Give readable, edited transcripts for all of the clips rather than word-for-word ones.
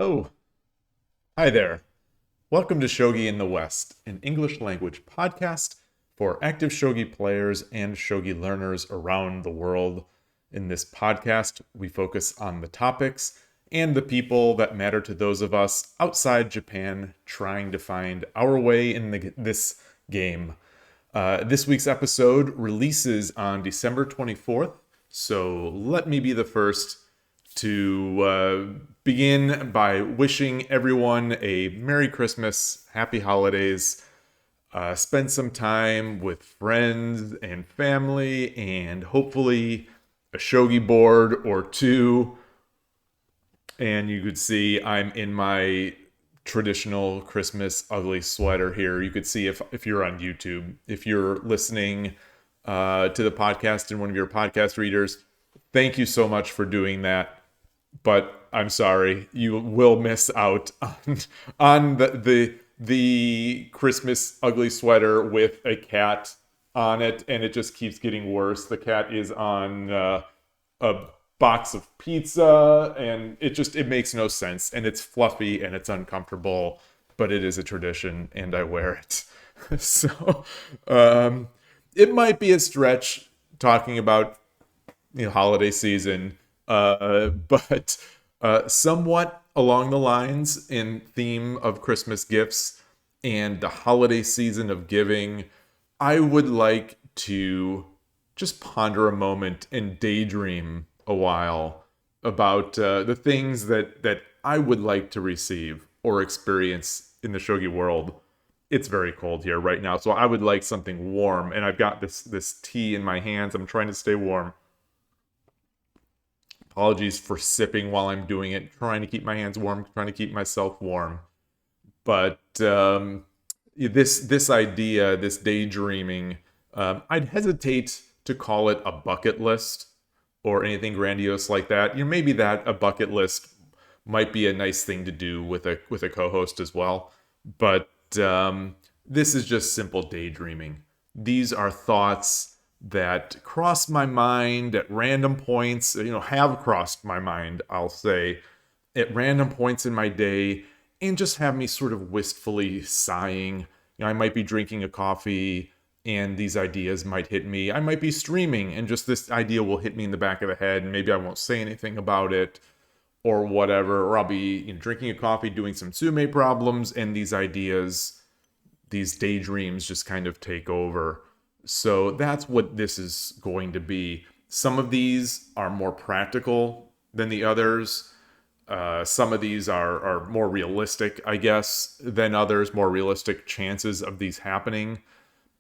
Oh, hi there. Welcome to Shogi in the West, an English language podcast for active Shogi players and Shogi learners around the world. In this podcast, we focus on the topics and the people that matter to those of us outside Japan trying to find our way in this game. This week's episode releases on December 24th, so let me be the first to begin by wishing everyone a Merry Christmas, Happy Holidays. Spend some time with friends and family, and hopefully a shogi board or two. And you could see I'm in my traditional Christmas ugly sweater here. You could see if you're on YouTube. If you're listening to the podcast in one of your podcast readers, thank you so much for doing that. But I'm sorry, you will miss out on the Christmas ugly sweater with a cat on it, and it just keeps getting worse. The cat is on a box of pizza, and it makes no sense, and it's fluffy and it's uncomfortable, but it is a tradition, and I wear it. So it might be a stretch talking about holiday season. But somewhat along the lines in theme of Christmas gifts and the holiday season of giving, I would like to just ponder a moment and daydream a while about the things that I would like to receive or experience in the shogi world. It's very cold here right now, so I would like something warm, and I've got this tea in my hands. I'm trying to stay warm. Apologies for sipping while I'm doing it, trying to keep my hands warm, trying to keep myself warm. But this idea, this daydreaming, I'd hesitate to call it a bucket list or anything grandiose like that. Maybe that a bucket list might be a nice thing to do with a co-host as well. But this is just simple daydreaming. These are thoughts that cross my mind at random points, have crossed my mind, I'll say, at random points in my day, and just have me sort of wistfully sighing. I might be drinking a coffee and these ideas might hit me. I might be streaming and just this idea will hit me in the back of the head, and maybe I won't say anything about it or whatever, or I'll be drinking a coffee, doing some sume problems, and these ideas, these daydreams just kind of take over. So that's what this is going to be. Some of these are more practical than the others. Some of these are more realistic, I guess, than others, more realistic chances of these happening.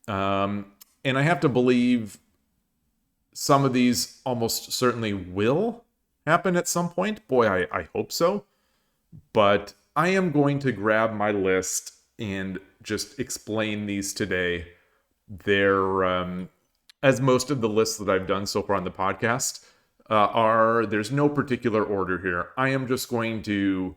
And I have to believe some of these almost certainly will happen at some point. Boy, I hope so. But I am going to grab my list and just explain these today. They're, as most of the lists that I've done so far on the podcast there's no particular order here. I am just going to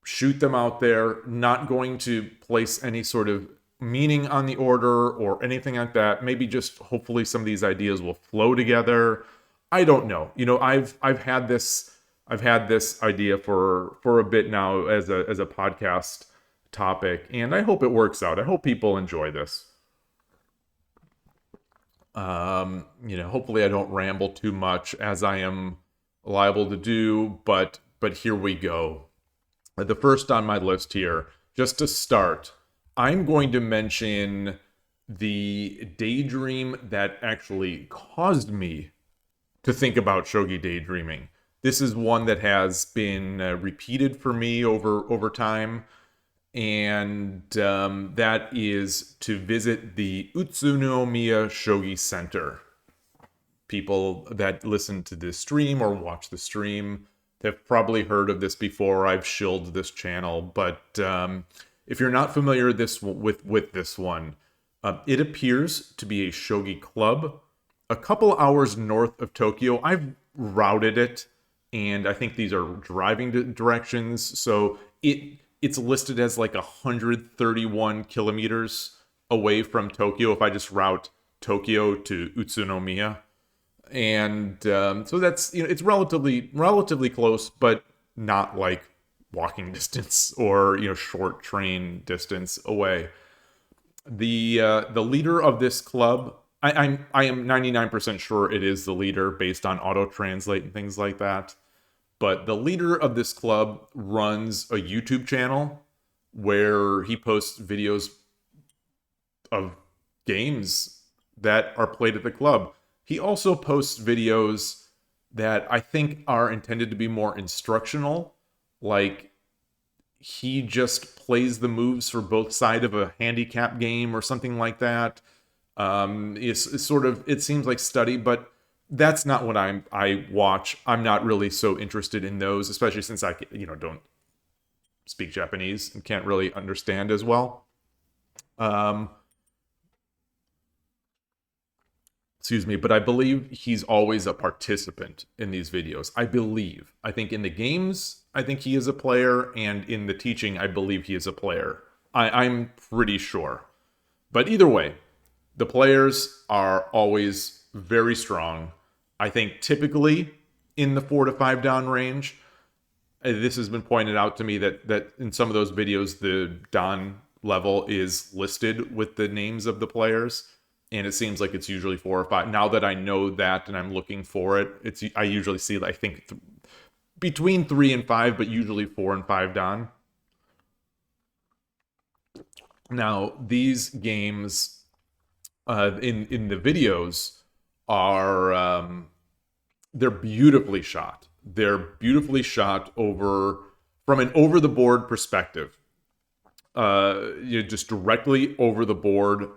shoot them out there, not going to place any sort of meaning on the order or anything like that. Maybe just hopefully some of these ideas will flow together. I don't know. I've had this idea for a bit now as a podcast topic, and I hope it works out. I hope people enjoy this. Hopefully I don't ramble too much, as I am liable to do, but here we go. The first on my list here, just to start, I'm going to mention the daydream that actually caused me to think about shogi daydreaming. This is one that has been repeated for me over time. And that is to visit the Utsunomiya Shogi Center. People that listen to this stream or watch the stream have probably heard of this before. I've shilled this channel, but if you're not familiar with this one, it appears to be a shogi club a couple hours north of Tokyo. I've routed it, and I think these are driving directions, so it's listed as like 131 kilometers away from Tokyo if I just route Tokyo to Utsunomiya. And so that's, it's relatively close, but not like walking distance or short train distance away. The leader of this club, I am 99% sure it is the leader based on auto translate and things like that. But the leader of this club runs a YouTube channel where he posts videos of games that are played at the club. He also posts videos that I think are intended to be more instructional. Like, he just plays the moves for both side of a handicap game or something like that. It's sort of, it seems like study, but that's not what I watch. I'm not really so interested in those, especially since I don't speak Japanese and can't really understand as well. Excuse me, but I believe he's always a participant in these videos. I think in the games, I think he is a player, and in the teaching, I believe he is a player. I'm pretty sure. But either way, the players are always very strong. I think typically in the 4 to 5 down range. This has been pointed out to me that in some of those videos, the Dan level is listed with the names of the players. And it seems like it's usually 4 or 5. Now that I know that and I'm looking for it, I usually see, I think, between 3 and 5, but usually 4 and 5 Dan. Now, these games in the videos are they're beautifully shot. They're beautifully shot from an over the board perspective. Just directly over the board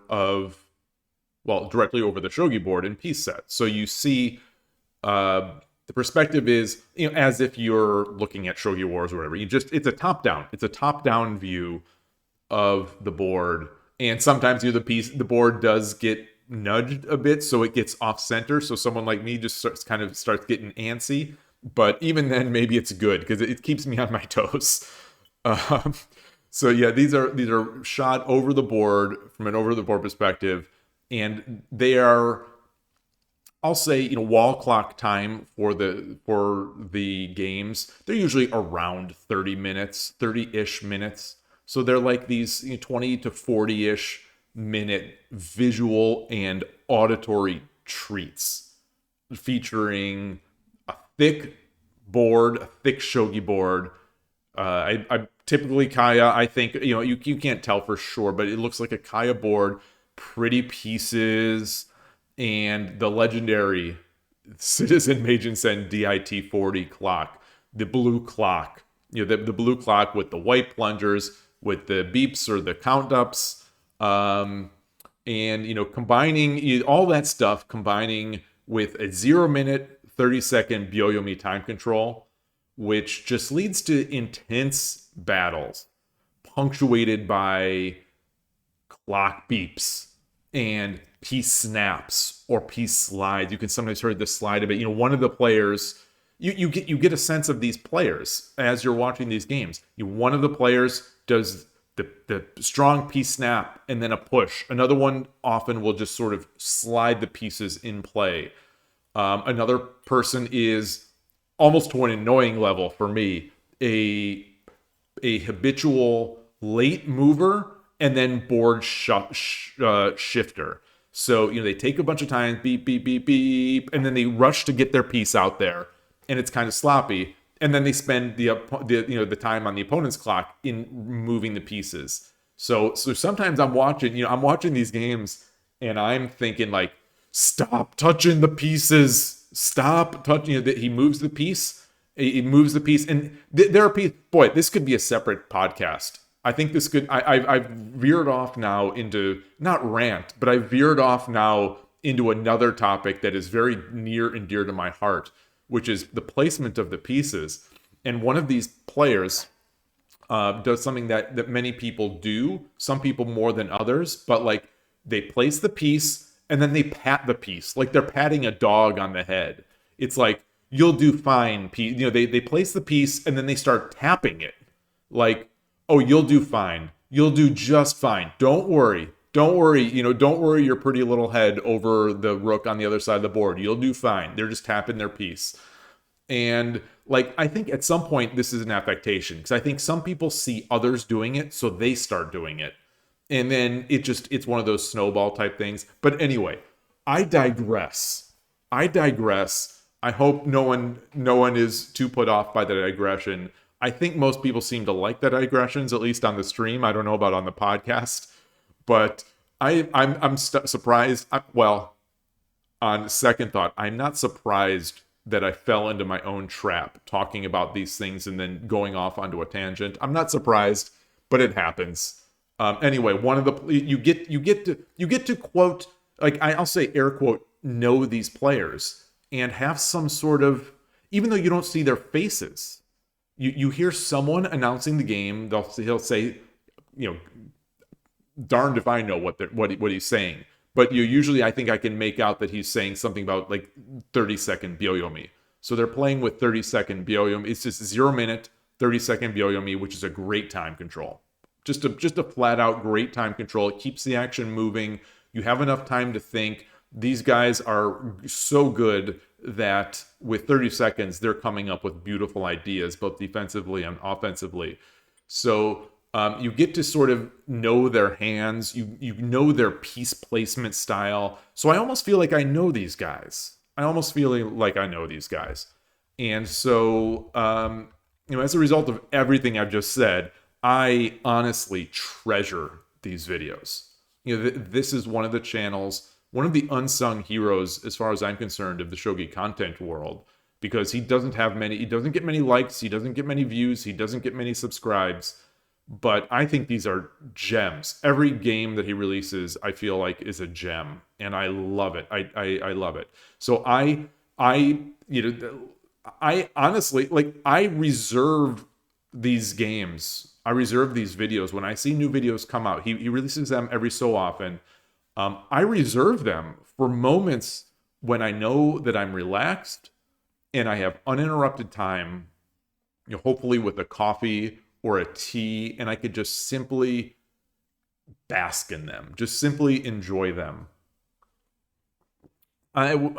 directly over the shogi board in piece set. So you see the perspective is as if you're looking at Shogi Wars or whatever. It's a top down. It's a top down view of the board, and sometimes the board does get nudged a bit, so it gets off center. So someone like me just starts getting antsy. But even then, maybe it's good because it keeps me on my toes. So yeah, these are shot over the board from an over the board perspective, and they are, I'll say, wall clock time for the games. They're usually around 30-ish minutes. So they're like these 20 to 40-ish minute visual and auditory treats featuring a thick shogi board. I typically Kaya, I think, you can't tell for sure, but it looks like a Kaya board, pretty pieces, and the legendary Citizen Meijin Sen DIT-40 clock, the blue clock, the blue clock with the white plungers, with the beeps or the count ups, and combining all that stuff, combining with a 0-minute 30-second Byoyomi time control, which just leads to intense battles punctuated by clock beeps and piece snaps or piece slides. You can sometimes hear the slide of it. One of the players, you get a sense of these players as you're watching these games. One of the players does the strong piece snap and then a push. Another one often will just sort of slide the pieces in play. Another person is, almost to an annoying level for me, a habitual late mover and then board shifter. So they take a bunch of time, beep beep beep beep, and then they rush to get their piece out there, and it's kind of sloppy. And then they spend the time on the opponent's clock in moving the pieces. So sometimes I'm watching these games and I'm thinking, like, stop touching the pieces. Stop touching. He moves the piece. He moves the piece, and there are pieces. Boy, this could be a separate podcast. I think this could. I've veered off now into, not rant, but I veered off now into another topic that is very near and dear to my heart, which is the placement of the pieces. And one of these players does something that many people do, some people more than others, but like they place the piece and then they pat the piece like they're patting a dog on the head. It's like, you'll do fine. They place the piece and then they start tapping it. Like, oh, you'll do fine. You'll do just fine. Don't worry. Don't worry, don't worry your pretty little head over the rook on the other side of the board. You'll do fine. They're just tapping their piece. And like, I think at some point this is an affectation, because I think some people see others doing it, so they start doing it. And then it's one of those snowball type things. But anyway, I digress. I digress. I hope no one is too put off by the digression. I think most people seem to like the digressions, at least on the stream. I don't know about on the podcast, but I'm surprised. Well, on second thought, I'm not surprised that I fell into my own trap talking about these things and then going off onto a tangent. I'm not surprised, but it happens. Anyway, one of the you get to quote, like, I'll say air quote, know these players and have some sort of, even though you don't see their faces, you hear someone announcing the game. He'll say, you know, darned if I know what he's saying. But usually I think I can make out that he's saying something about like 30-second byoyomi. So they're playing with 30-second byoyomi. It's just 0 minute, 30-second byoyomi, which is a great time control. Just a flat out great time control. It keeps the action moving. You have enough time to think. These guys are so good that with 30 seconds, they're coming up with beautiful ideas, both defensively and offensively. So you get to sort of know their hands. You know their piece placement style. So I almost feel like I know these guys. And so, as a result of everything I've just said, I honestly treasure these videos. This is one of the channels, one of the unsung heroes, as far as I'm concerned, of the Shogi content world, because he doesn't get many likes, he doesn't get many views, he doesn't get many subscribes, but I think these are gems. Every game that he releases, I feel like, is a gem, and I love it. I love it. So I honestly, like, I reserve these games. I reserve these videos. When I see new videos come out, he releases them every so often. I reserve them for moments when I know that I'm relaxed and I have uninterrupted time, hopefully with a coffee or a tea, and I could just simply bask in them, just simply enjoy them.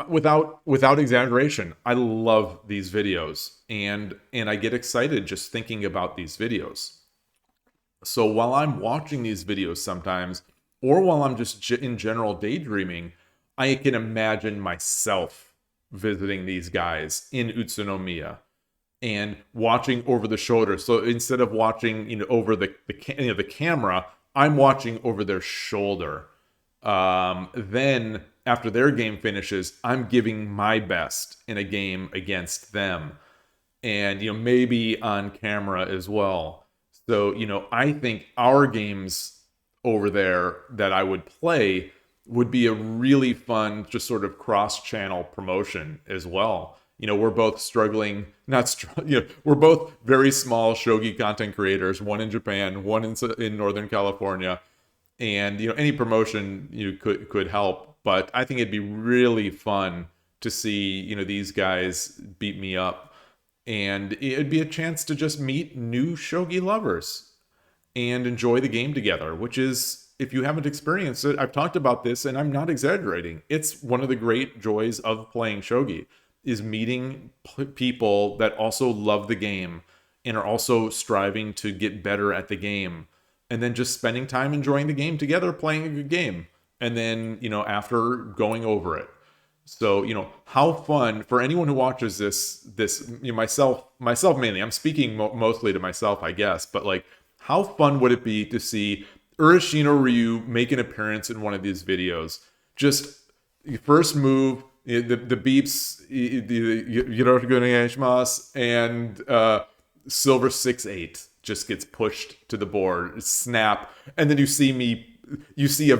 Without exaggeration, I love these videos, and I get excited just thinking about these videos. So while I'm watching these videos sometimes, or while I'm just in general daydreaming, I can imagine myself visiting these guys in Utsunomiya and watching over the shoulder. So instead of watching, over the camera, I'm watching over their shoulder. Then after their game finishes, I'm giving my best in a game against them, and maybe on camera as well. So I think our games over there that I would play would be a really fun, just sort of cross-channel promotion as well. We're both struggling, we're both very small Shogi content creators, one in Japan, one in Northern California. And, any promotion could help. But I think it'd be really fun to see, these guys beat me up. And it'd be a chance to just meet new Shogi lovers and enjoy the game together, which is, if you haven't experienced it, I've talked about this and I'm not exaggerating. It's one of the great joys of playing Shogi, is meeting people that also love the game and are also striving to get better at the game. And then just spending time enjoying the game together, playing a good game. And then, after going over it. So, how fun for anyone who watches this, myself mainly, I'm speaking mostly to myself, I guess, but like, how fun would it be to see Urashino Ryu make an appearance in one of these videos? Just first move, the beeps, and Silver 6-8 just gets pushed to the board, snap, and then you see a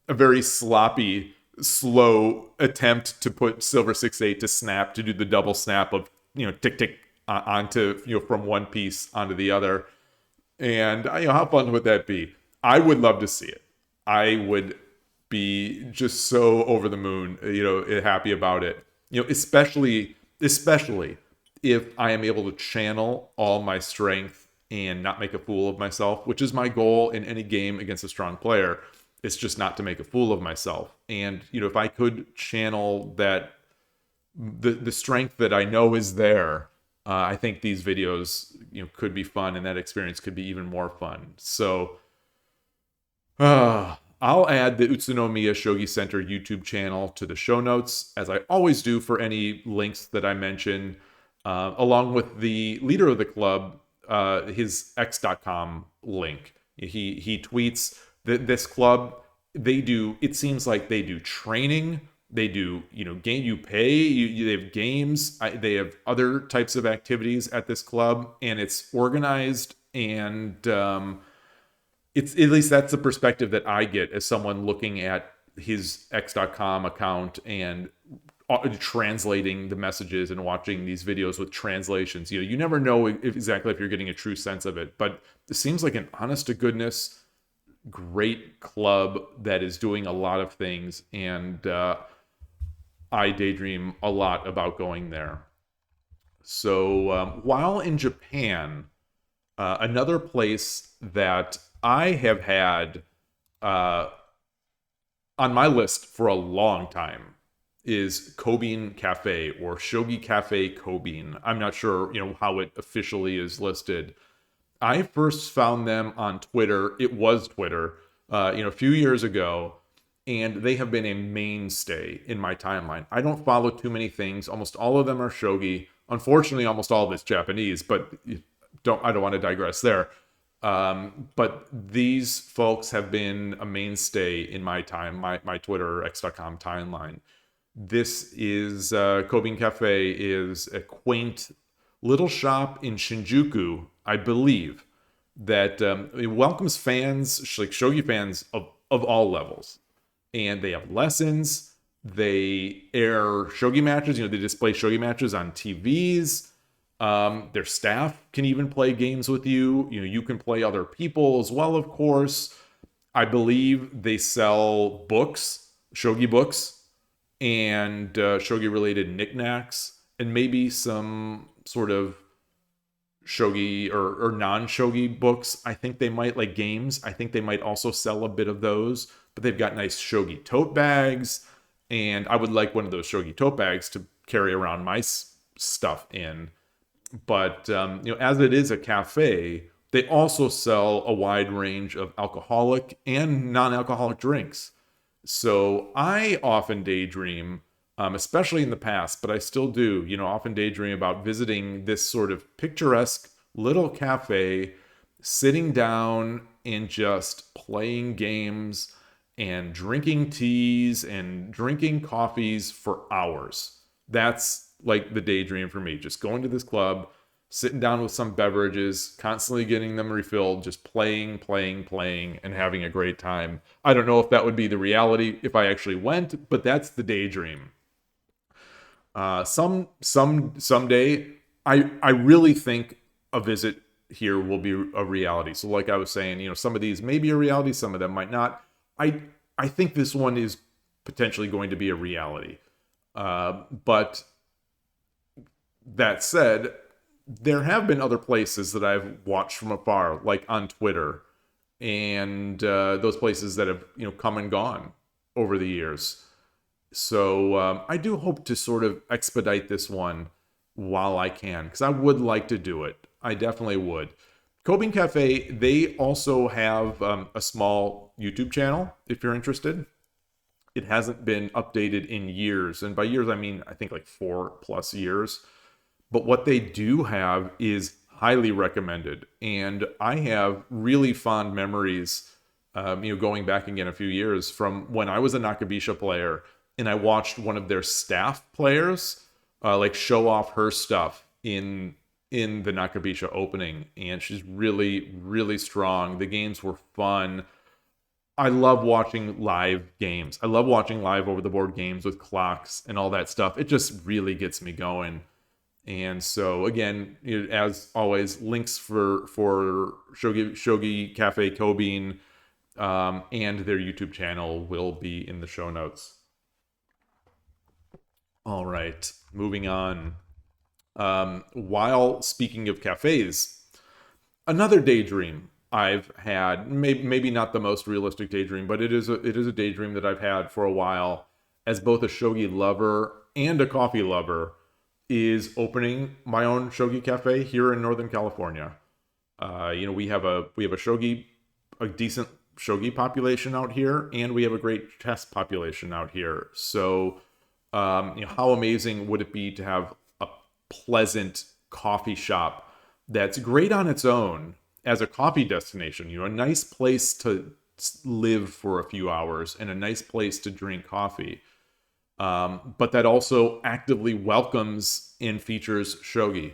very sloppy, slow attempt to put Silver 6-8 to snap, to do the double snap of tick tick onto from one piece onto the other. And how fun would that be? I would love to see it. I would be just so over the moon, happy about it. Especially if I am able to channel all my strength and not make a fool of myself, which is my goal in any game against a strong player. It's just not to make a fool of myself. And, if I could channel that the strength that I know is there, I think these videos, could be fun, and that experience could be even more fun. So I'll add the Utsunomiya Shogi Center YouTube channel to the show notes, as I always do for any links that I mention, along with the leader of the club, his x.com link. He tweets that this club, it seems like they do training, they do, game, you pay, they have games, they have other types of activities at this club, and it's organized, and it's, at least that's the perspective that I get as someone looking at his x.com account and translating the messages and watching these videos with translations. You never know exactly if you're getting a true sense of it, but it seems like an honest to goodness great club that is doing a lot of things, and I daydream a lot about going there. So while in Japan, another place that I have had on my list for a long time is Kobin Cafe, or Shogi Cafe Kobin. I'm not sure, how it officially is listed. I first found them on Twitter. It was Twitter, a few years ago, and they have been a mainstay in my timeline. I don't follow too many things. Almost all of them are shogi. Unfortunately, almost all of it's Japanese, but I don't want to digress there. But these folks have been a mainstay in my Twitter x.com timeline. This is Kobin Cafe is a quaint little shop in Shinjuku, I believe, that it welcomes fans, like shogi fans of all levels. And they have lessons. They air shogi matches. They display shogi matches on TVs. Their staff can even play games with you. You can play other people as well, of course. I believe they sell books, shogi books, and shogi-related knickknacks, and maybe some sort of shogi or non-shogi books. I think they might, like games, I think they might also sell a bit of those. But they've got nice shogi tote bags, and I would like one of those shogi tote bags to carry around my stuff in. But as it is a cafe, they also sell a wide range of alcoholic and non-alcoholic drinks. So I often daydream, especially in the past, but I still do, often daydream about visiting this sort of picturesque little cafe, sitting down and just playing games and drinking teas and drinking coffees for hours. That's like the daydream for me. Just going to this club, sitting down with some beverages, constantly getting them refilled, just playing, and having a great time. I don't know if that would be the reality if I actually went, but that's the daydream. Someday, I really think a visit here will be a reality. So like I was saying, some of these may be a reality, some of them might not. I think this one is potentially going to be a reality. But that said, there have been other places that I've watched from afar, like on Twitter, and those places that have come and gone over the years. So I do hope to sort of expedite this one while I can, because I would like to do it. I definitely would. Kobin Cafe, they also have a small YouTube channel, if you're interested. It hasn't been updated in years, and by years I mean I think like 4+ years. But what they do have is highly recommended, and I have really fond memories, going back again a few years from when I was a Nakabisha player, and I watched one of their staff players show off her stuff in the Nakabisha opening, and she's really, really strong. The games were fun. I love watching live games. I love watching live over-the-board games with clocks and all that stuff. It just really gets me going. And so, again, as always, links for Shogi Cafe Kobin and their YouTube channel will be in the show notes. All right, moving on. While speaking of cafes, another daydream I've had, maybe not the most realistic daydream, but it is a daydream that I've had for a while, as both a shogi lover and a coffee lover, is opening my own shogi cafe here in Northern California. We have a decent shogi population out here, and we have a great chess population out here. So, how amazing would it be to have a pleasant coffee shop that's great on its own as a coffee destination? A nice place to live for a few hours and a nice place to drink coffee. But that also actively welcomes and features shogi.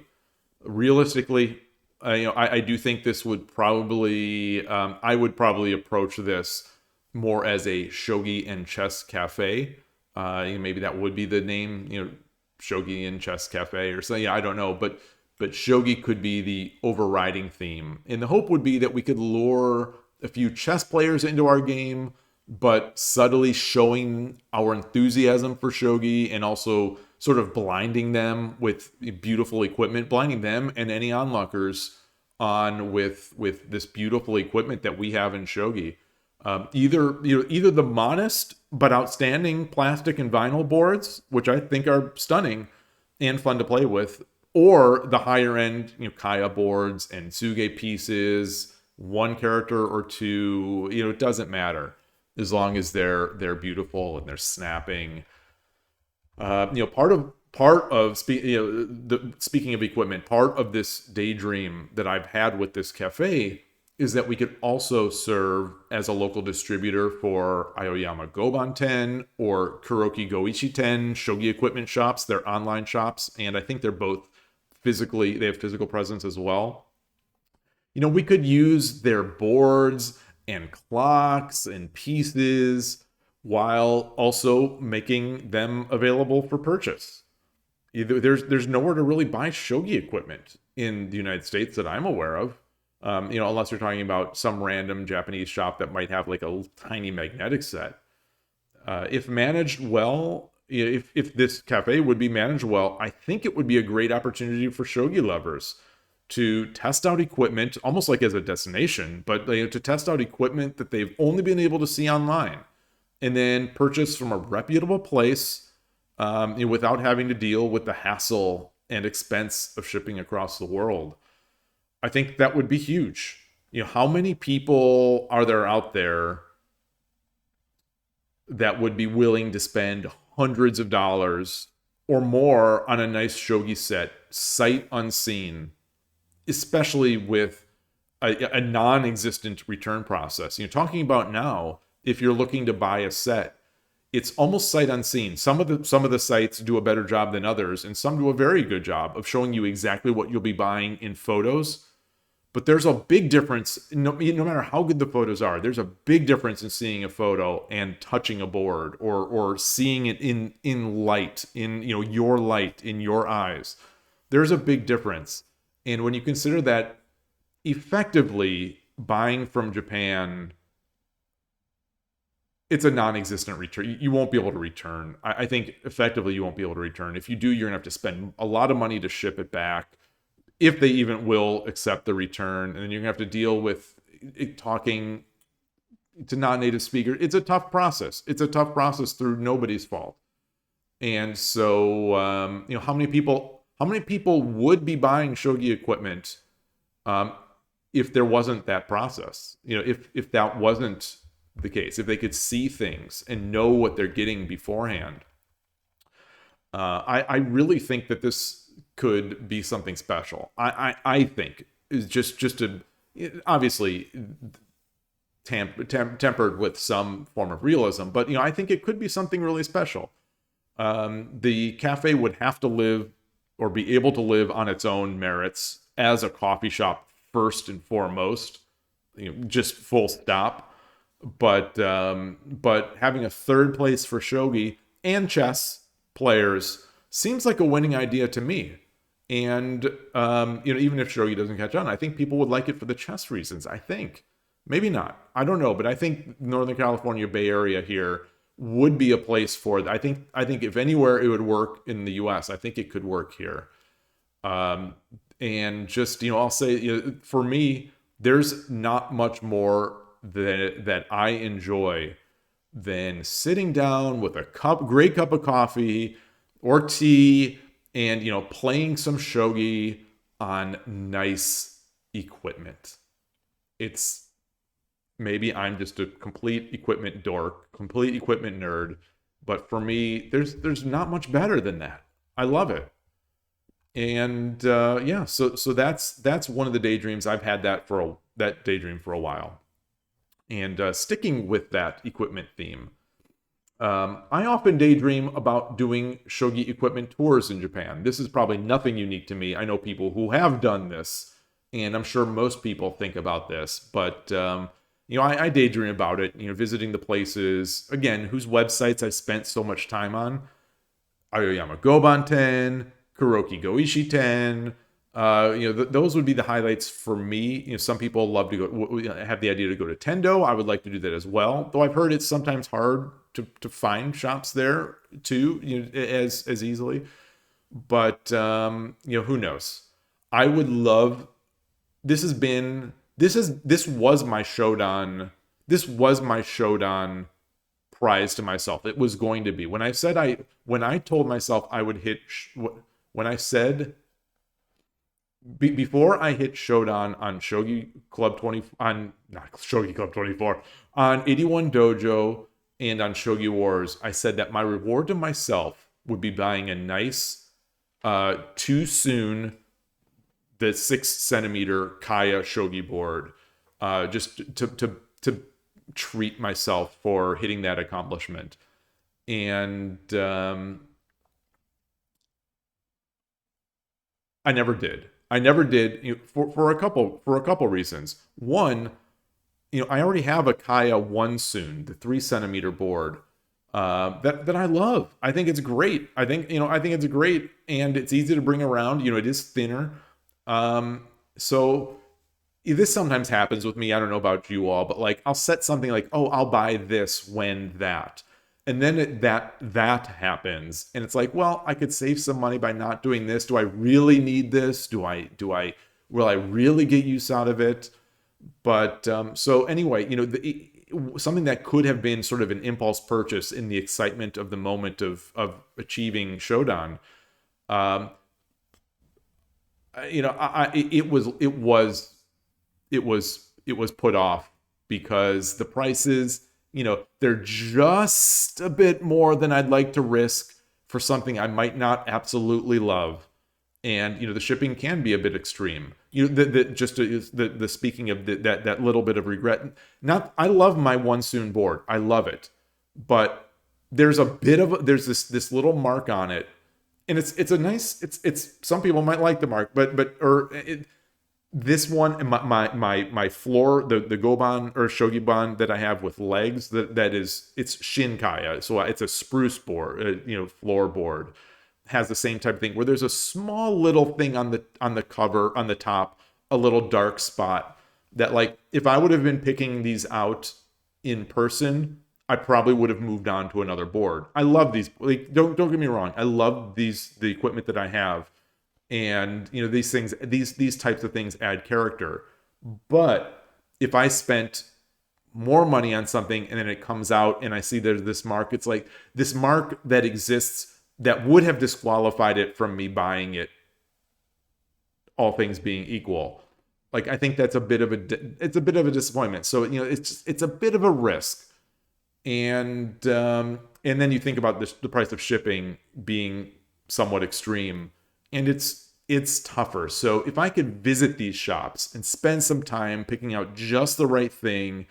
Realistically, I do think this would probably, I would probably approach this more as a shogi and chess cafe. Maybe that would be the name, shogi and chess cafe or something. Yeah, I don't know, but shogi could be the overriding theme, and the hope would be that we could lure a few chess players into our game, but subtly showing our enthusiasm for shogi and also sort of blinding them with beautiful equipment, blinding them and any onlookers on with this beautiful equipment that we have in shogi. Either the modest but outstanding plastic and vinyl boards, which I think are stunning and fun to play with, or the higher end, kaya boards and tsuge pieces, one character or two. It doesn't matter as long as they're beautiful and they're snapping. Speaking of equipment, part of this daydream that I've had with this cafe is that we could also serve as a local distributor for Aoyama Goban-ten or Kuroki Goichi-ten shogi equipment shops. They're online shops, and I think they're both they have physical presence as well. We could use their boards and clocks and pieces while also making them available for purchase. There's nowhere to really buy shogi equipment in the United States that I'm aware of. Unless you're talking about some random Japanese shop that might have like a tiny magnetic set. If managed well, if this cafe would be managed well, I think it would be a great opportunity for shogi lovers to test out equipment, almost like as a destination, but to test out equipment that they've only been able to see online, and then purchase from a reputable place without having to deal with the hassle and expense of shipping across the world. I think that would be huge. How many people are there out there that would be willing to spend hundreds of dollars or more on a nice shogi set, sight unseen, especially with a non-existent return process? Talking about now, if you're looking to buy a set, it's almost sight unseen. Some of the sites do a better job than others, and some do a very good job of showing you exactly what you'll be buying in photos. But there's a big difference, no matter how good the photos are, there's a big difference in seeing a photo and touching a board or seeing it in light, in your light, in your eyes. There's a big difference. And when you consider that effectively buying from Japan, it's a non-existent return. You won't be able to return. I think effectively you won't be able to return. If you do, you're going to have to spend a lot of money to ship it back, if they even will accept the return. And then you're going to have to deal with talking to non-native speakers. It's a tough process. It's a tough process through nobody's fault. And so, how many people would be buying shogi equipment if there wasn't that process? If that wasn't the case, if they could see things and know what they're getting beforehand. I really think that this could be something special. I think is just to obviously tempered with some form of realism, but I think it could be something really special. The cafe would have to live or be able to live on its own merits as a coffee shop first and foremost, just full stop. But having a third place for shogi and chess players seems like a winning idea to me. And even if shogi doesn't catch on, I think people would like it for the chess reasons. I think maybe not. I don't know, but I think Northern California Bay Area here would be a place for it. I think if anywhere it would work in the U.S., I think it could work here. And just I'll say for me, there's not much more that I enjoy than sitting down with a great cup of coffee or tea, and playing some shogi on nice equipment. It's maybe I'm just a complete equipment dork, complete equipment nerd, but for me, there's not much better than that. I love it. And yeah, so that's one of the daydreams. I've had that daydream for a while. And sticking with that equipment theme, I often daydream about doing shogi equipment tours in Japan. This is probably nothing unique to me. I know people who have done this, and I'm sure most people think about this. But I daydream about it. Visiting the places again whose websites I spent so much time on. Aoyama Goban Ten, Kuroki Goishi Ten. Those would be the highlights for me. Some people love to have the idea to go to Tendo. I would like to do that as well, though I've heard it's sometimes hard to find shops there too, as easily. But who knows? I would love. This was my Shodan. This was my Shodan prize to myself. It was going to be when I told myself I would hit when I said before I hit Shodan on Shogi Club 20 on not Shogi Club 24 on 81 Dojo and on Shogi Wars, I said that my reward to myself would be buying a nice too soon the 6 centimeter Kaya Shogi board, just to treat myself for hitting that accomplishment. And I never did. I never did, for a couple reasons. One, I already have a Kaya One Soon, the 3 centimeter board, that I love. I think it's great. I think it's great, and it's easy to bring around. It is thinner. So this sometimes happens with me. I don't know about you all, but like I'll set something like, oh, I'll buy this when that. And then that happens, and it's like, well, I could save some money by not doing this. Do I really need this? Will I really get use out of it? But so anyway, something that could have been sort of an impulse purchase in the excitement of the moment of achieving Shodan, it was put off because the prices, they're just a bit more than I'd like to risk for something I might not absolutely love. And the shipping can be a bit extreme. The speaking of that little bit of regret. Not, I love my One Soon board. I love it, but there's this little mark on it, and it's a nice. It's some people might like the mark, this one, my floor, the Goban or Shogiban that I have with legs, it's Shinkaya, so it's a spruce board, floorboard, has the same type of thing where there's a small little thing on the cover on the top, a little dark spot that, like, if I would have been picking these out in person, I probably would have moved on to another board. I love these. Like, don't get me wrong, I love the equipment that I have. And these things, these types of things add character. But if I spent more money on something and then it comes out and I see there's this mark, it's like this mark that exists that would have disqualified it from me buying it, all things being equal. Like, I think that's a bit of a disappointment. So it's a bit of a risk. And then you think about the price of shipping being somewhat extreme. And it's tougher. So if I could visit these shops and spend some time picking out just the right thing,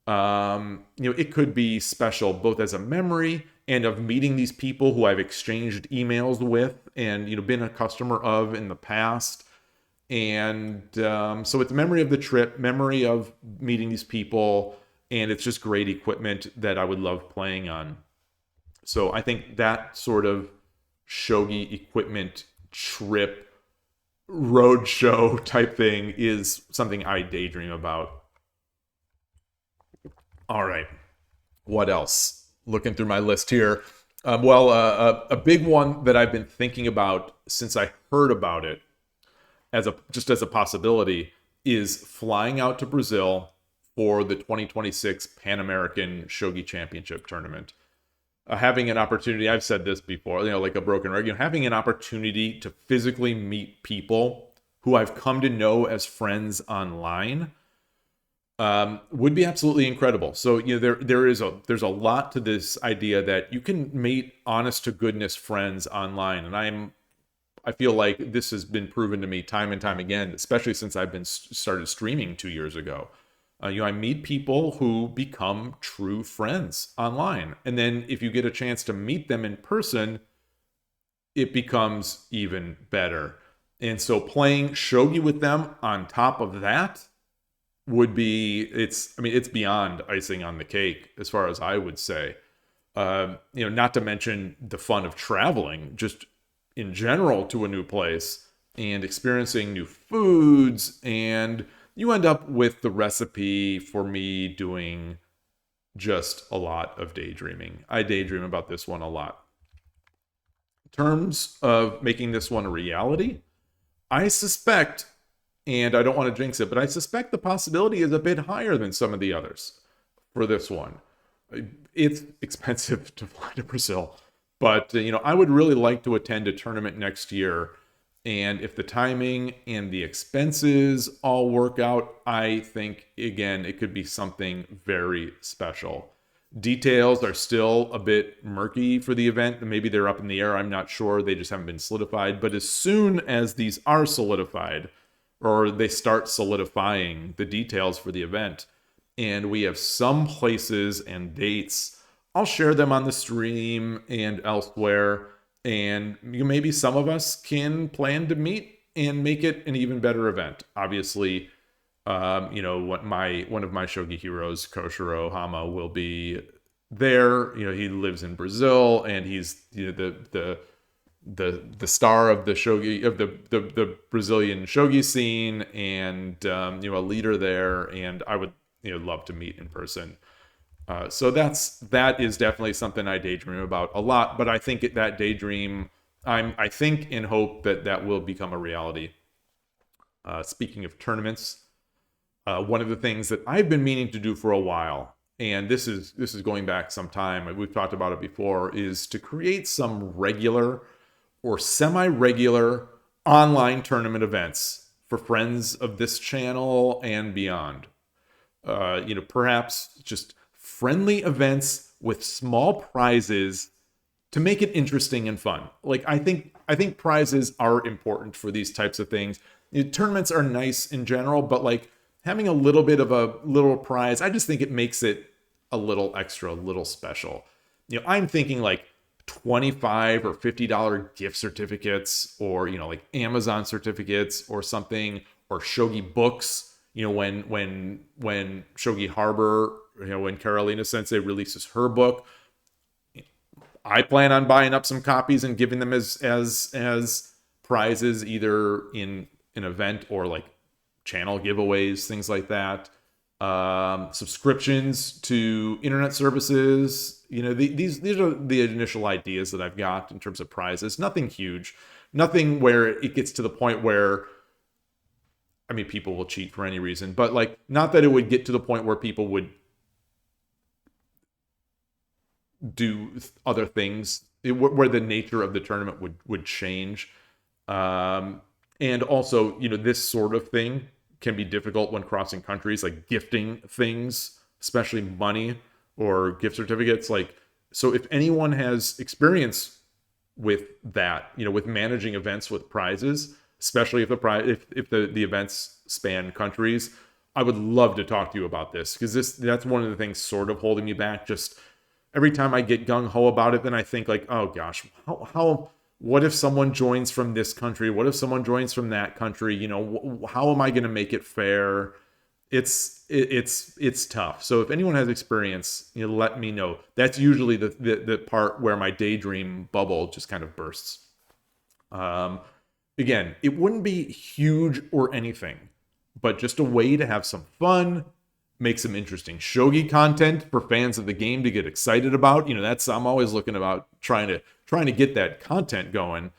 it could be special both as a memory and of meeting these people who I've exchanged emails with and been a customer of in the past. And so it's a memory of the trip, memory of meeting these people, and it's just great equipment that I would love playing on. So I think that sort of shogi equipment trip roadshow type thing is something I daydream about. All right, what else? Looking through my list here. A big one that I've been thinking about since I heard about it as a possibility is flying out to Brazil for the 2026 Pan American Shogi Championship tournament. having an opportunity, I've said this before, like a broken record, having an opportunity to physically meet people who I've come to know as friends online would be absolutely incredible. So there's a lot to this idea that you can meet honest to goodness friends online, and I feel like this has been proven to me time and time again, especially since I've been started streaming 2 years ago. I meet people who become true friends online, and then if you get a chance to meet them in person, it becomes even better. And so playing shogi with them on top of that would be it's beyond icing on the cake as far as I would say. Not to mention the fun of traveling just in general to a new place and experiencing new foods, and you end up with the recipe for me doing just a lot of daydreaming. I daydream about this one a lot. In terms of making this one a reality, I suspect, and I don't want to jinx it, but I suspect the possibility is a bit higher than some of the others for this one. It's expensive to fly to Brazil, but I would really like to attend a tournament next year. And if the timing and the expenses all work out, I think, again, it could be something very special. Details are still a bit murky for the event. Maybe they're up in the air. I'm not sure. They just haven't been solidified. But as soon as these are solidified, or they start solidifying the details for the event, and we have some places and dates, I'll share them on the stream and elsewhere. And maybe some of us can plan to meet and make it an even better event. Obviously, one of my shogi heroes, Koshiro Hama, will be there. He lives in Brazil, and he's the star of the shogi of the Brazilian shogi scene, and a leader there. And I would love to meet in person. So that is definitely something I daydream about a lot. But I think that daydream, I think and hope that will become a reality. Speaking of tournaments, one of the things that I've been meaning to do for a while, and this is going back some time, we've talked about it before, is to create some regular or semi-regular online tournament events for friends of this channel and beyond. Perhaps just friendly events with small prizes to make it interesting and fun. Like I think prizes are important for these types of things. Tournaments are nice in general, but like having a little bit of a little prize, I just think it makes it a little extra, a little special. I'm thinking like $25 or $50 gift certificates, or like Amazon certificates or something, or shogi books. When Shogi Harbor, when Carolina Sensei releases her book, I plan on buying up some copies and giving them as prizes, either in an event or like channel giveaways, things like that. Subscriptions to internet services. These are the initial ideas that I've got in terms of prizes. Nothing huge, nothing where it gets to the point where, people will cheat for any reason, but like, not that it would get to the point where people would do other things, where the nature of the tournament would change. And also, this sort of thing can be difficult when crossing countries, like gifting things, especially money or gift certificates. Like, so if anyone has experience with that, with managing events with prizes, especially if the events span countries, I would love to talk to you about this, because that's one of the things sort of holding me back. Just every time I get gung-ho about it, then I think like, oh gosh, what if someone joins from this country? What if someone joins from that country? How am I going to make it fair? It's tough. So if anyone has experience, let me know. That's usually the part where my daydream bubble just kind of bursts. Again, it wouldn't be huge or anything, but just a way to have some fun, make some interesting shogi content for fans of the game to get excited about. I'm always looking about trying to get that content going,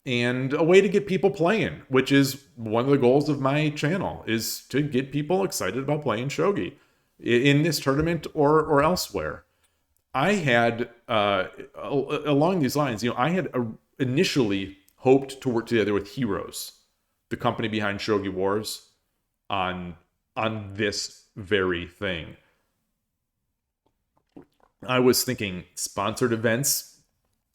and a way to get people playing, which is one of the goals of my channel, is to get people excited about playing shogi in this tournament or elsewhere. I had along these lines, I had initially hoped to work together with Heroes, the company behind Shogi Wars, on this very thing. I was thinking sponsored events,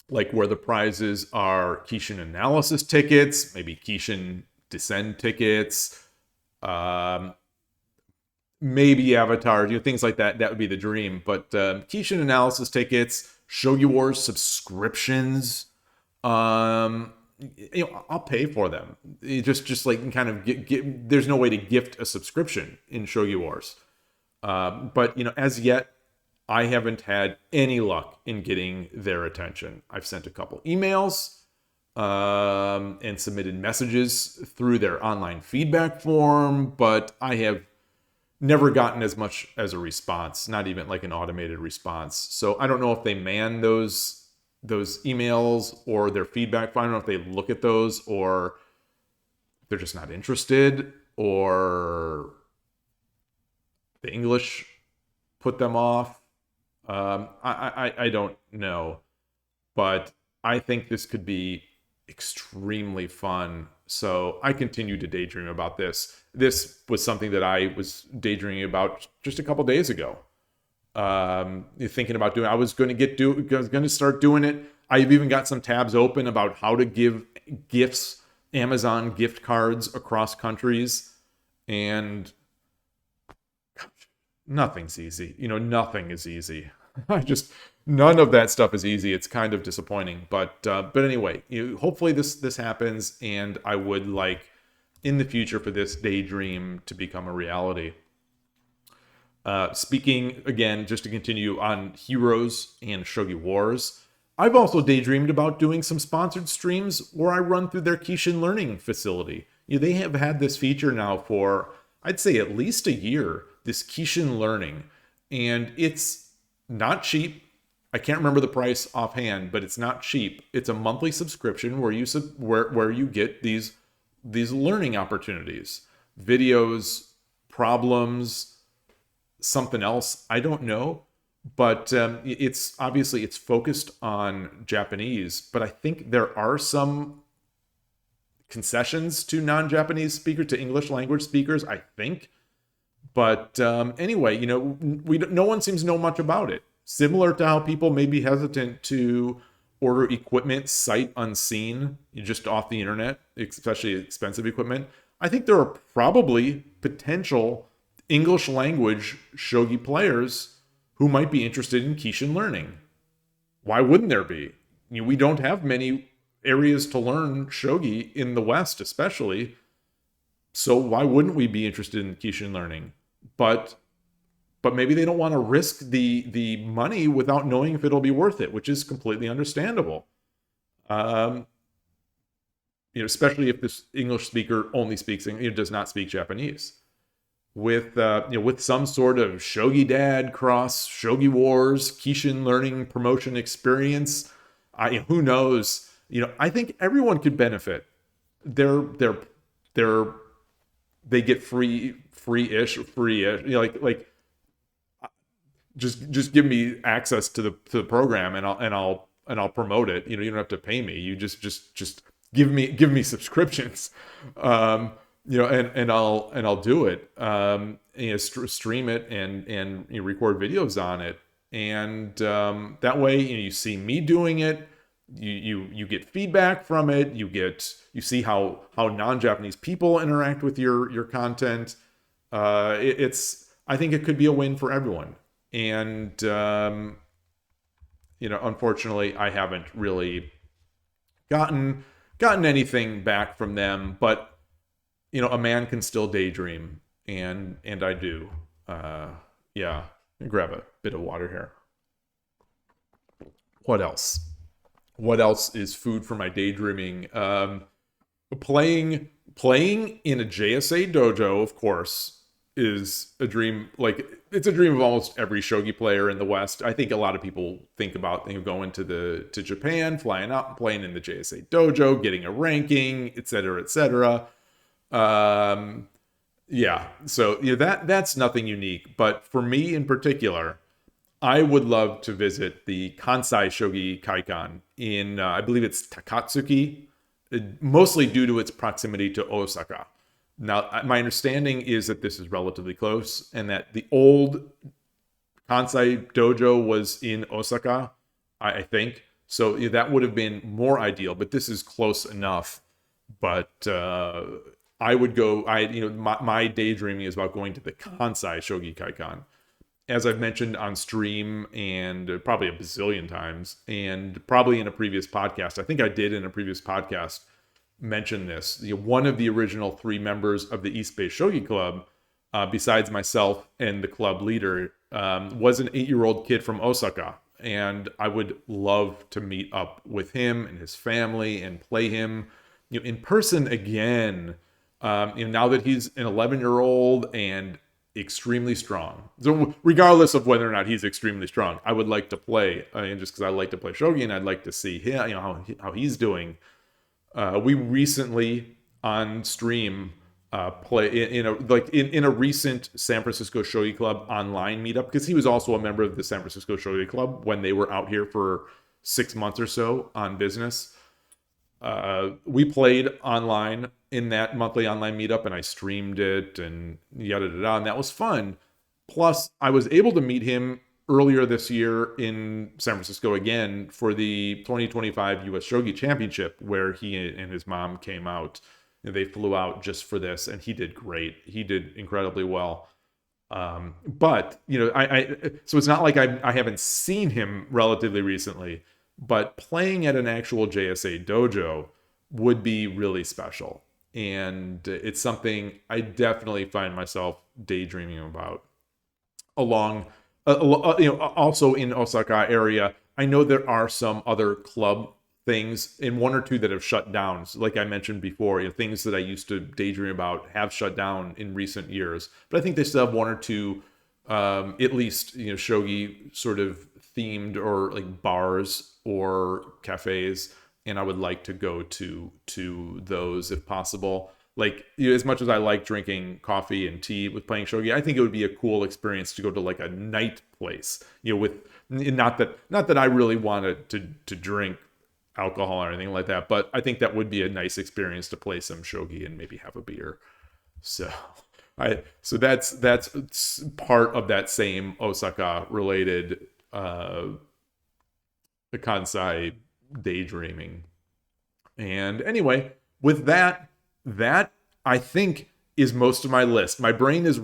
like where the prizes are Kishin analysis tickets, maybe Kishin Descend tickets, um, maybe avatars, things like that. That would be the dream. But Kishin analysis tickets, Shogi Wars subscriptions, um, I'll pay for them. Just like kind of there's no way to gift a subscription in Shogi Wars. But as yet, I haven't had any luck in getting their attention. I've sent a couple emails and submitted messages through their online feedback form, but I have never gotten as much as a response, not even like an automated response. So I don't know if they man those emails or their feedback. I don't know if they look at those or they're just not interested or the English put them off. I don't know, but I think this could be extremely fun. So I continue to daydream about this. This was something that I was daydreaming about just a couple days ago. Thinking about doing. I was going to start doing it. I've even got some tabs open about how to give gifts, Amazon gift cards across countries, and nothing's easy. Nothing is easy. None of that stuff is easy. It's kind of disappointing, but anyway, hopefully this happens, and I would like in the future for this daydream to become a reality. Speaking again, just to continue on Heroes and Shogi Wars, I've also daydreamed about doing some sponsored streams where I run through their Kishin learning facility. They have had this feature now for, I'd say, at least a year, this Kishin learning, and it's not cheap. I can't remember the price offhand, but it's not cheap. It's a monthly subscription where you get these learning opportunities, videos, problems, something else. I don't know, but it's obviously it's focused on Japanese, but I think there are some concessions to non-Japanese speakers, to English language speakers, I think. But anyway, no one seems to know much about it. Similar to how people may be hesitant to order equipment sight unseen, just off the internet, especially expensive equipment. I think there are probably potential English language shogi players who might be interested in Kishin learning. Why wouldn't there be? We don't have many areas to learn shogi in the West, especially. So why wouldn't we be interested in Kishin learning? But maybe they don't want to risk the money without knowing if it'll be worth it, which is completely understandable. Especially if this English speaker only speaks, does not speak Japanese. With some sort of Shogi Dad cross Shogi Wars Kishin learning promotion experience, who knows? I think everyone could benefit. They get free-ish. Just give me access to the program and I'll promote it. You don't have to pay me. You just give me subscriptions. And I'll do it. Stream it and record videos on it. And that way, you see me doing it. You get feedback from it. You see how non-Japanese people interact with your content. I think it could be a win for everyone. And unfortunately, I haven't really gotten anything back from them. But a man can still daydream, and I do. Yeah, grab a bit of water here. What else? What else is food for my daydreaming? Playing in a JSA dojo, of course, is a dream. Like, it's a dream of almost every shogi player in the West. I think a lot of people think about going to Japan, flying out and playing in the JSA dojo, getting a ranking, etc., etc. Yeah, so that's nothing unique. But for me in particular, I would love to visit the Kansai Shogi Kaikan in, I believe it's Takatsuki, mostly due to its proximity to Osaka. Now, my understanding is that this is relatively close and that the old Kansai dojo was in Osaka, I think. So that would have been more ideal, but this is close enough. But I would go, my daydreaming is about going to the Kansai Shogi Kaikan. As I've mentioned on stream and probably a bazillion times, and probably in a previous podcast, I think I did in a previous podcast mention this. One of the original 3 members of the East Bay Shogi Club, besides myself and the club leader, was an 8-year-old kid from Osaka. And I would love to meet up with him and his family and play him in person again. Now that he's an 11-year-old and extremely strong. So regardless of whether or not he's extremely strong, I would like to play, and just because I like to play shogi and I'd like to see him, how he's doing. We recently on stream play in a recent San Francisco Shogi Club online meetup, because he was also a member of the San Francisco Shogi Club when they were out here for 6 months or so on business. We played online in that monthly online meetup, and I streamed it and yada yada, and that was fun. Plus, I was able to meet him earlier this year in San Francisco again for the 2025 US Shogi Championship, where he and his mom came out. They flew out just for this, and he did great. He did incredibly well. But so it's not like I haven't seen him relatively recently, but playing at an actual JSA dojo would be really special. And it's something I definitely find myself daydreaming about. Also in Osaka area, I know there are some other club things, and 1 or 2 that have shut down. So like I mentioned before, things that I used to daydream about have shut down in recent years. But I think they still have 1 or 2, at least, shogi sort of themed or like bars or cafes, and I would like to go to those if possible. Like, as much as I like drinking coffee and tea with playing shogi, I think it would be a cool experience to go to like a night place, with not that I really wanted to drink alcohol or anything like that, but I think that would be a nice experience to play some shogi and maybe have a beer. So that's part of that same Osaka related Kansai daydreaming. And anyway, with that I think is most of my list. My brain is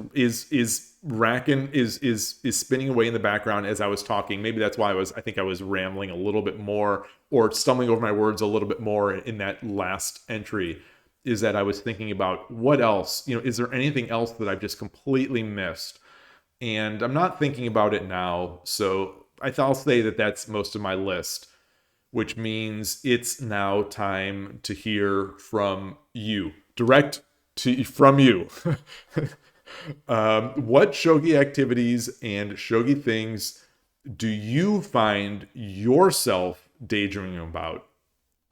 racking, is spinning away in the background as I was talking. Maybe that's why I think I was rambling a little bit more or stumbling over my words a little bit more in that last entry, is that I was thinking about what else, is there anything else that I've just completely missed? And I'm not thinking about it now. So I'll say that that's most of my list, which means it's now time to hear from you, from you. What shogi activities and shogi things do you find yourself daydreaming about,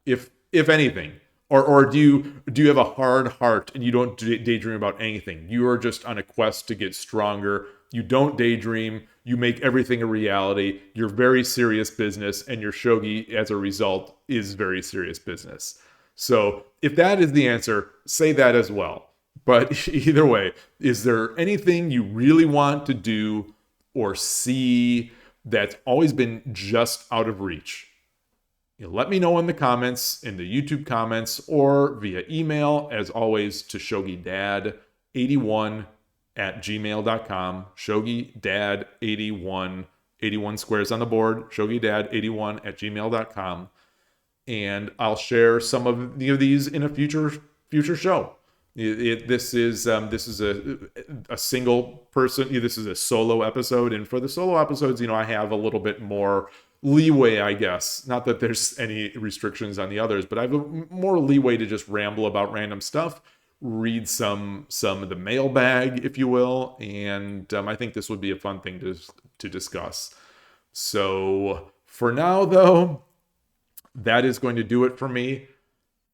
if anything? Or do you have a hard heart and you don't daydream about anything? You are just on a quest to get stronger. You don't daydream. You make everything a reality. You're very serious business, and your shogi, as a result, is very serious business. So if that is the answer, say that as well. But either way, is there anything you really want to do or see that's always been just out of reach? Let me know in the comments, in the YouTube comments, or via email, as always, to shogidad81@gmail.com. Shogidad81, 81 squares on the board, shogidad81@gmail.com. And I'll share some of these in a future show. This is a single person. This is a solo episode, and for the solo episodes, I have a little bit more leeway, I guess. Not that there's any restrictions on the others, but I have more leeway to just ramble about random stuff, read some of the mailbag, if you will, and I think this would be a fun thing to discuss. So for now, though, that is going to do it for me.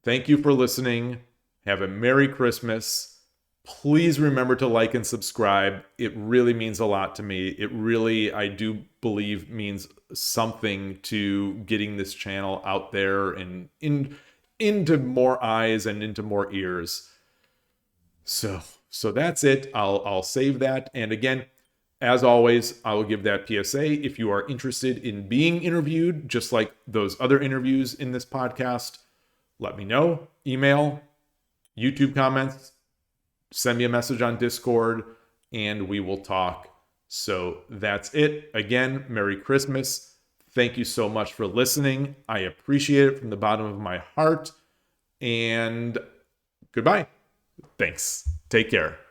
Thank you for listening. Have a Merry Christmas, Please remember to like and subscribe. It really means a lot to me. It really, I do believe, means something to getting this channel out there and into more eyes and into more ears. So that's it. I'll save that. And again, as always, I will give that PSA. If you are interested in being interviewed, just like those other interviews in this podcast, let me know. Email, YouTube comments, send me a message on Discord, and we will talk. So that's it. Again, Merry Christmas. Thank you so much for listening. I appreciate it from the bottom of my heart. And goodbye. Thanks. Take care.